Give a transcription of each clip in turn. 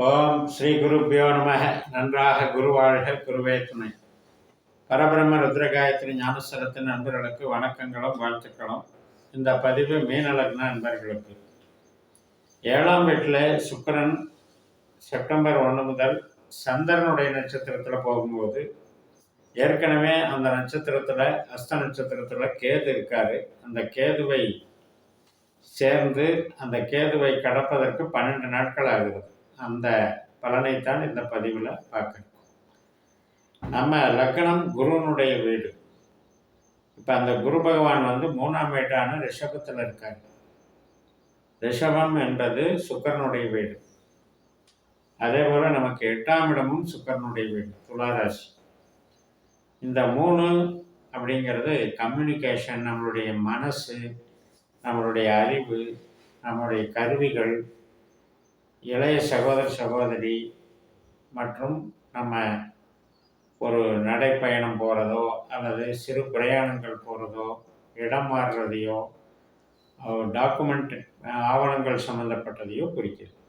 ஓம் ஸ்ரீ குருப்பியோ நமக. நன்றாக குருவாழ்க, குருவே துணை. பரபிரம்ம ருத்ரகாயத்ரி ஞானஸ்வரத்தின் நண்பர்களுக்கு வணக்கங்களும் வாழ்த்துக்களும். இந்த பதிவு மீனலக்ன நண்பர்களுக்கு. 7ஆம் வீட்டில் சுக்கிரன் செப்டம்பர் 1 முதல் சந்திரனுடைய நட்சத்திரத்தில் போகும்போது, ஏற்கனவே அந்த நட்சத்திரத்தில் அஸ்த நட்சத்திரத்தில் கேது இருக்காரு. அந்த கேதுவை சேர்ந்து அந்த கேதுவை கடப்பதற்கு 12 நாட்கள் ஆகுது. அந்த பலனைத்தான் இந்த பதிவில் பார்க்கணும். நம்ம லக்னம் குருவனுடைய வீடு. இப்போ அந்த குரு பகவான் 3ஆம் வீட்டான ரிஷபத்தில் இருக்கார். ரிஷபம் என்பது சுக்கிரனுடைய வீடு. அதே போல் நமக்கு 8ஆம் இடமும் சுக்கிரனுடைய வீடு, துளாராசி. இந்த 3 அப்படிங்கிறது கம்யூனிகேஷன், நம்மளுடைய மனசு, நம்மளுடைய அறிவு, நம்மளுடைய கருவிகள், இளைய சகோதர சகோதரி மற்றும் நம்ம ஒரு நடைப்பயணம் போகிறதோ அல்லது சிறு பிரயாணங்கள் போகிறதோ, இடம் மாறுறதையோ, டாக்குமெண்ட் ஆவணங்கள் சம்மந்தப்பட்டதையோ குறிக்கிறது.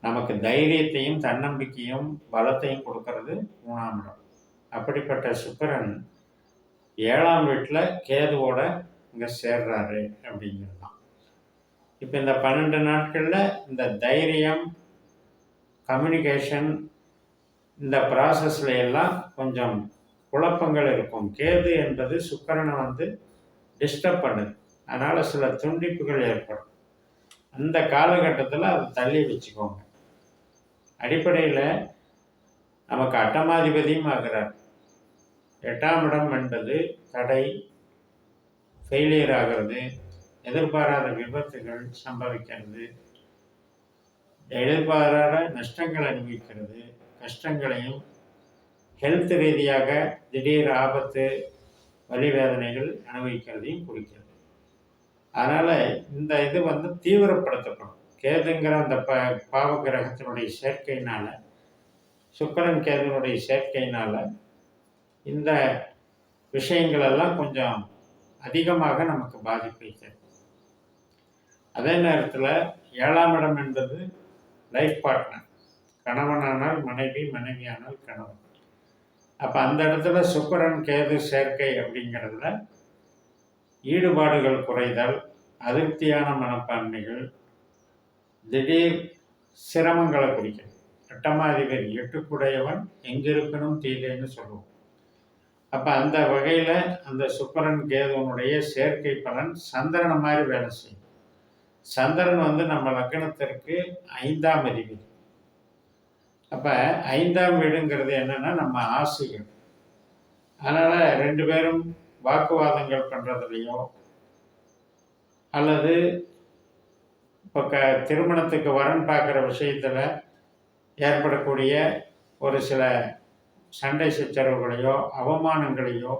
நமக்கு தைரியத்தையும் தன்னம்பிக்கையும் பலத்தையும் கொடுக்கறது 3ஆம் இடம். அப்படிப்பட்ட சுக்கிரன் 7ஆம் வீட்டில் கேதுவோட இங்கே சேர்றாரு அப்படிங்கிறது தான். இப்போ இந்த 12 நாட்களில் இந்த தைரியம், கம்யூனிகேஷன், இந்த ப்ராசஸில் எல்லாம் கொஞ்சம் குழப்பங்கள் இருக்கும். கேது என்பது சுக்கிரனை டிஸ்டர்ப் பண்ணுது. அதனால் சில துண்டிப்புகள் ஏற்படும். அந்த காலகட்டத்தில் அதை தள்ளி வச்சுக்கோங்க. அடிப்படையில் நமக்கு அட்டமாதிபதியும் ஆகிறார். 8ஆம் இடம் என்பது தடை, ஃபெயிலியர் ஆகிறது, எதிர்பாராத விபத்துகள் சம்பவிக்கிறது, எதிர்பாராத நஷ்டங்கள் அனுபவிக்கிறது, கஷ்டங்களையும் ஹெல்த் ரீதியாக திடீர் ஆபத்து, வலி வேதனைகள் அனுபவிக்கிறதையும் குறிக்கிறது. அதனால் இந்த இது தீவிரப்படுத்தப்படும். கேதுங்கிற அந்த பாவ கிரகத்தினுடைய சேர்க்கையினால், சுக்கிரன் கேதுனுடைய சேர்க்கையினால் இந்த விஷயங்களெல்லாம் கொஞ்சம் அதிகமாக நமக்கு பாதிப்பை தரும். அதே நேரத்தில் 7ஆம் இடம் என்பது லைஃப் பார்ட்னர். கணவனானால் மனைவி, மனைவியானால் கணவன். அப்போ அந்த இடத்துல சுக்கிரன் கேது சேர்க்கை அப்படிங்கிறதுல ஈடுபாடுகள் குறைதல், அதிருப்தியான மனப்பான்மைகள், திடீர் சிரமங்களை குறிக்கிறது. 8ஆம் அதிபதி 8குடையவன் எங்கிருப்பினும் தீதைன்னு சொல்லுவோம். அப்போ அந்த வகையில் அந்த சுக்கிரன் கேதுவனுடைய சேர்க்கை பலன் சந்திரனை மாதிரி வேலை செய்யும். சந்திரன் நம்ம லக்னத்திற்கு 5ஆம் அதிபதி. அப்போ 5ஆம் வீடுங்கிறது என்னென்னா நம்ம ஆசைகள். அதனால் 2 பேரும் வாக்குவாதங்கள் பண்ணுறதுலையோ அல்லது இப்போ திருமணத்துக்கு வரன் பார்க்குற விஷயத்தில் ஏற்படக்கூடிய ஒரு சில சண்டை சச்சரவுகளையோ அவமானங்களையோ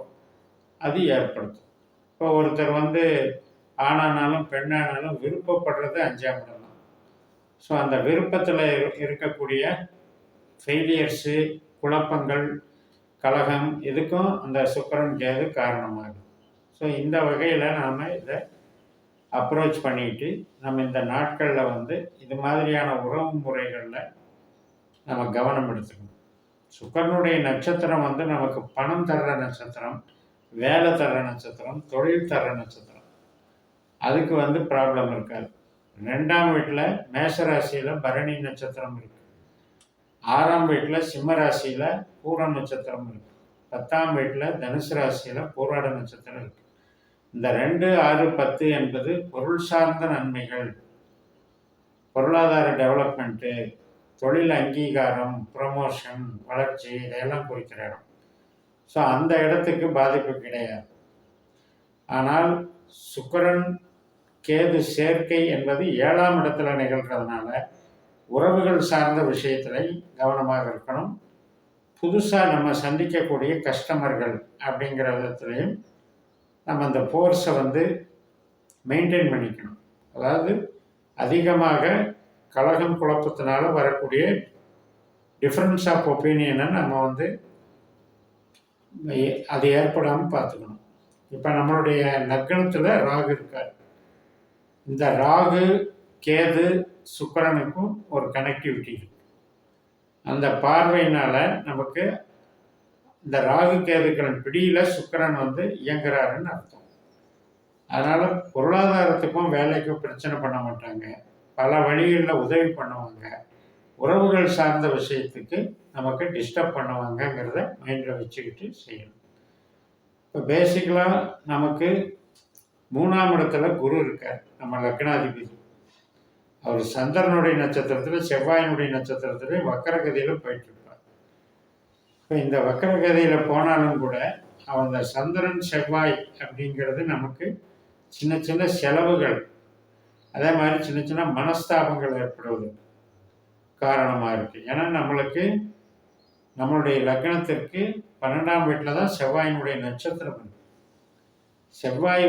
அது ஏற்படுத்தும். இப்போ ஒருத்தர் ஆணானாலும் பெண்ணானாலும் விருப்பப்படுறது 5ஆம் இடம் தான். ஸோ அந்த விருப்பத்தில் இருக்கக்கூடிய ஃபெயிலியர்ஸு, குழப்பங்கள், கலகம், இதுக்கும் அந்த சுக்கிரன் கேது காரணமாகும். ஸோ இந்த வகையில் நாம் இதை அப்ரோச் பண்ணிட்டு நம்ம இந்த நாட்களில் இது மாதிரியான உறவு முறைகளில் நம்ம கவனம் எடுத்துக்கணும். சுக்கிரனுடைய நட்சத்திரம் நமக்கு பணம் தர்ற நட்சத்திரம், வேலை தர்ற நட்சத்திரம், தொழில் தர்ற நட்சத்திரம். அதுக்கு ப்ராப்ளம் இருக்காது. 2ஆம் வீட்டில் மேஷராசியில் பரணி நட்சத்திரம் இருக்குது. 6ஆம் வீட்டில் சிம்ம ராசியில் பூர நட்சத்திரம் இருக்குது. 10ஆம் வீட்டில் தனுசு ராசியில் பூராட நட்சத்திரம் இருக்குது. இந்த 2, 6, 10 என்பது பொருள் சார்ந்த நன்மைகள், பொருளாதார டெவலப்மெண்ட்டு, தொழில் அங்கீகாரம், ப்ரமோஷன், வளர்ச்சி, இதையெல்லாம் குறிக்கிற இடம். ஸோ அந்த இடத்துக்கு பாதிப்பு கிடையாது. ஆனால் சுக்கிரன் கேது சேர்க்கை என்பது 7ஆம் இடத்துல நிகழ்கிறதுனால உறவுகள் சார்ந்த விஷயத்தில் கவனமாக இருக்கணும். புதுசாக நம்ம சந்திக்கக்கூடிய கஸ்டமர்கள் அப்படிங்கிற விதத்துலையும் நம்ம அந்த ஃபோர்ஸை மெயின்டைன் பண்ணிக்கணும். அதாவது அதிகமாக கலகம் குழப்பத்தினால வரக்கூடிய டிஃப்ரென்ஸ் ஆஃப் ஒப்பீனியனை நம்ம அது ஏற்படாமல் பார்த்துக்கணும். இப்போ நம்மளுடைய லக்னத்தில் ராகு இருக்கார். இந்த ராகு கேது சுக்கிரனுக்கும் ஒரு கனெக்டிவிட்டி இருக்கு. அந்த பார்வையினால நமக்கு இந்த ராகு கேதுக்களின் பிடியில் சுக்கிரன் இயங்குறாருன்னு அர்த்தம். அதனால் பொருளாதாரத்துக்கும் வேலைக்கும் பிரச்சனை பண்ண மாட்டாங்க. பல வழிகளில் உதவி பண்ணுவாங்க. உறவுகள் சார்ந்த விஷயத்துக்கு நமக்கு டிஸ்டர்ப் பண்ணுவாங்கங்கிறத மைண்டில் வச்சுக்கிட்டு செய்யணும். இப்போ பேசிக்கலாக நமக்கு 3ஆம் இடத்துல குரு இருக்கார், நம்ம லக்னாதிபதி. அவர் சந்திரனுடைய நட்சத்திரத்தில் செவ்வாயினுடைய நட்சத்திரத்தில் வக்கரகதியில் போயிட்டுருப்பார். இப்போ இந்த வக்கரகதியில் போனாலும் கூட அந்த சந்திரன் செவ்வாய் அப்படிங்கிறது நமக்கு சின்ன சின்ன செலவுகள், அதே மாதிரி சின்ன சின்ன மனஸ்தாபங்கள் ஏற்படுவது காரணமாக இருக்குது. ஏன்னா நம்மளுடைய லக்னத்திற்கு 12ஆம் வீட்டில் தான் செவ்வாயினுடைய நட்சத்திரம் இருக்கு. செவ்வாய்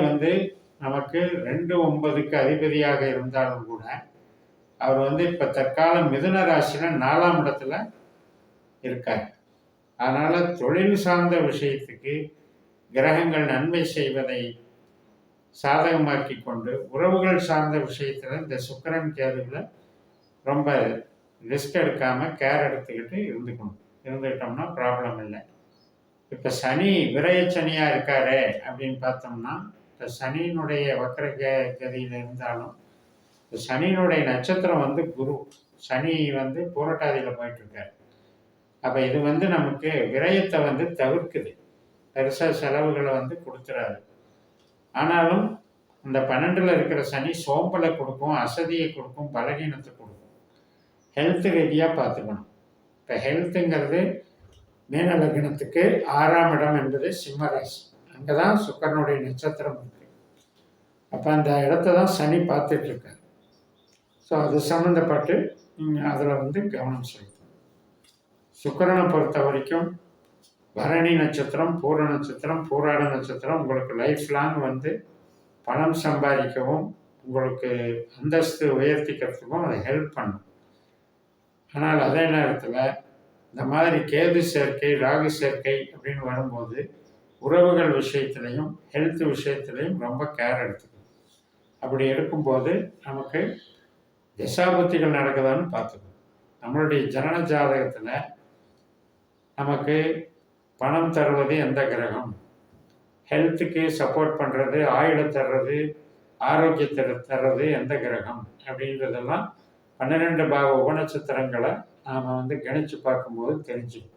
நமக்கு 2-9க்கு அதிபதியாக இருந்தாலும் கூட அவர் இப்போ தற்கால மிதுன ராசியில் 4ஆம் இடத்துல இருக்கார். அதனால் தொழில் சார்ந்த விஷயத்துக்கு கிரகங்கள் நன்மை செய்வதை சாதகமாக்கி கொண்டு உறவுகள் சார்ந்த விஷயத்தில் இந்த சுக்கிரன் கேதுவில் ரொம்ப ரிஸ்க் எடுக்காமல் கேர் எடுத்துக்கிட்டு இருந்துக்கிட்டோம்னா ப்ராப்ளம் இல்லை. இப்போ சனி விரய சனியாக இருக்காரே அப்படின்னு பார்த்தோம்னா, இப்போ சனியினுடைய வக்கர கதியில் இருந்தாலும் சனியினுடைய நட்சத்திரம் குரு. சனி பூரட்டாதியில் போயிட்டுருக்கார். அப்போ இது நமக்கு விரயத்தை தவிர்க்குது, பெருசாக செலவுகளை கொடுத்துறாரு. ஆனாலும் இந்த 12ல் இருக்கிற சனி சோம்பலை கொடுக்கும், அசதியை கொடுக்கும், பலகீனத்தை கொடுக்கும். ஹெல்த் ரீதியாக பார்த்துக்கணும். இப்போ ஹெல்த்துங்கிறது மீன லக்னத்துக்கு 6ஆம் இடம் என்பது சிம்ம ராசி. அங்கே தான் சுக்கிரனுடைய நட்சத்திரம் இருக்குது. அப்போ அந்த இடத்த தான் சனி பார்த்துட்ருக்காரு. ஸோ அது சம்மந்தப்பட்டு நீங்கள் அதில் கவனம் செலுத்தணும். சுக்கிரனை பொறுத்த வரைக்கும் பரணி நட்சத்திரம், பூர நட்சத்திரம், பூராட நட்சத்திரம் உங்களுக்கு லைஃப் லாங் பணம் சம்பாதிக்கவும் உங்களுக்கு அந்தஸ்து உயர்த்திக்கிறதுக்கும் அதை ஹெல்ப் பண்ணும். ஆனால் அதே நேரத்தில் இந்த மாதிரி கேது சேர்க்கை, ராகு சேர்க்கை அப்படின்னு வரும்போது உறவுகள் விஷயத்துலையும் ஹெல்த் விஷயத்துலையும் ரொம்ப கேர் எடுத்துக்கணும். அப்படி எடுக்கும்போது நமக்கு தசாபுத்திகள் நடக்குதான்னு பார்த்துக்கணும். நம்மளுடைய ஜனன ஜாதகத்தில் நமக்கு பணம் தருவது எந்த கிரகம், ஹெல்த்துக்கு சப்போர்ட் பண்ணுறது, ஆயுளை தர்றது, ஆரோக்கியத்தை தர்றது எந்த கிரகம் அப்படின்றதெல்லாம் 12 பாவ உபநட்சத்திரங்களை நாம் கணிச்சு பார்க்கும்போது தெரிஞ்சுக்கும்.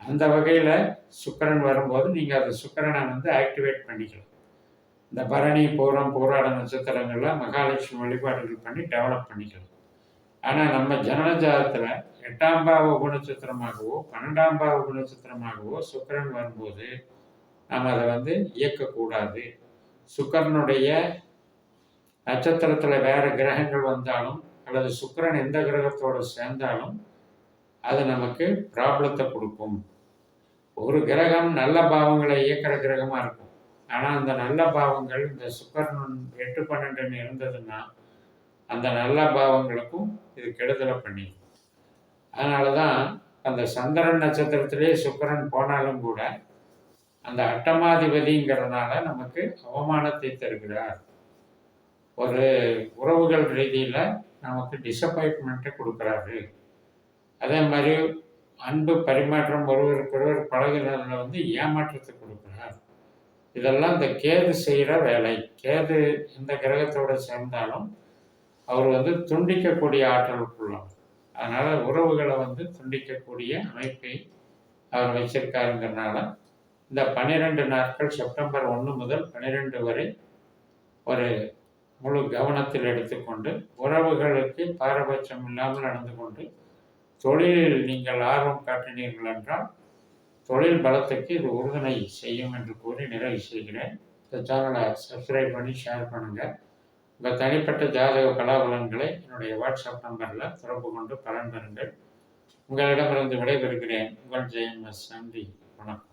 அந்த வகையில் சுக்கிரன் வரும்போது நீங்கள் அந்த சுக்கிரனை ஆக்டிவேட் பண்ணிக்கலாம். இந்த பரணி, பூரம், பூராட நட்சத்திரங்களில் மகாலட்சுமி வழிபாடுகள் பண்ணி டெவலப் பண்ணிக்கலாம். ஆனால் நம்ம ஜனன ஜாதகத்தில் 8ஆம் பாவ உபநட்சத்திரமாகவோ 12ஆம் பாவ உபநட்சத்திரமாகவோ சுக்கிரன் வரும்போது நாம் அதை இயக்கக்கூடாது. சுக்கிரனுடைய நட்சத்திரத்தில் வேறு கிரகங்கள் வந்தாலும் அல்லது சுக்கிரன் எந்த கிரகத்தோடு சேர்ந்தாலும் அது நமக்கு ப்ராப்ளத்தை கொடுக்கும். ஒரு கிரகம் நல்ல பாவங்களை இயக்கிற கிரகமாக இருக்கும். ஆனால் அந்த நல்ல பாவங்கள் இந்த சுக்கிரன் 8-12 இருந்ததுன்னா அந்த நல்ல பாவங்களுக்கும் இது கெடுதலை பண்ணிடும். அதனால தான் அந்த சந்திரன் நட்சத்திரத்திலே சுக்கிரன் போனாலும் கூட அந்த அட்டமாதிபதிங்கிறதுனால நமக்கு அவமானத்தை தருகிறார். ஒரு உறவுகள் ரீதியில் நமக்கு டிசப்பாயின்மெண்ட்டை கொடுக்குறாரு. அதே மாதிரி அன்பு பரிமாற்றம், ஒருவருக்கொருவர் பழகுறதுல ஏமாற்றத்தை கொடுக்குறார். இதெல்லாம் இந்த கேது செய்கிற வேலை. கேது எந்த கிரகத்தோடு சேர்ந்தாலும் அவர் துண்டிக்கக்கூடிய ஆற்றலுக்குள்ளார். அதனால் உறவுகளை துண்டிக்கக்கூடிய அமைப்பை அவர் வச்சிருக்காருங்கிறனால இந்த 12 நாட்கள் செப்டம்பர் 1 முதல் 12 வரை ஒரு முழு கவனத்தில் எடுத்துக்கொண்டு உறவுகளுக்கு பாரபட்சம் இல்லாமல் நடந்து கொண்டு தொழிலில் நீங்கள் ஆர்வம் காட்டினீர்கள் என்றால் தொழில் பலத்துக்கு இது உறுதுணை செய்யும் என்று கூறி நிறைவு செய்கிறேன். இந்த சேனலை சப்ஸ்கிரைப் பண்ணி ஷேர் பண்ணுங்கள். உங்கள் தனிப்பட்ட ஜாதக பலாபலன்களை என்னுடைய வாட்ஸ்அப் நம்பரில் தொடர்பு கொண்டு பலன் பெறுங்கள். உங்களிடமிருந்து விடைபெறுகிறேன். உங்கள் ஜெயம் எஸ். நன்றி, வணக்கம்.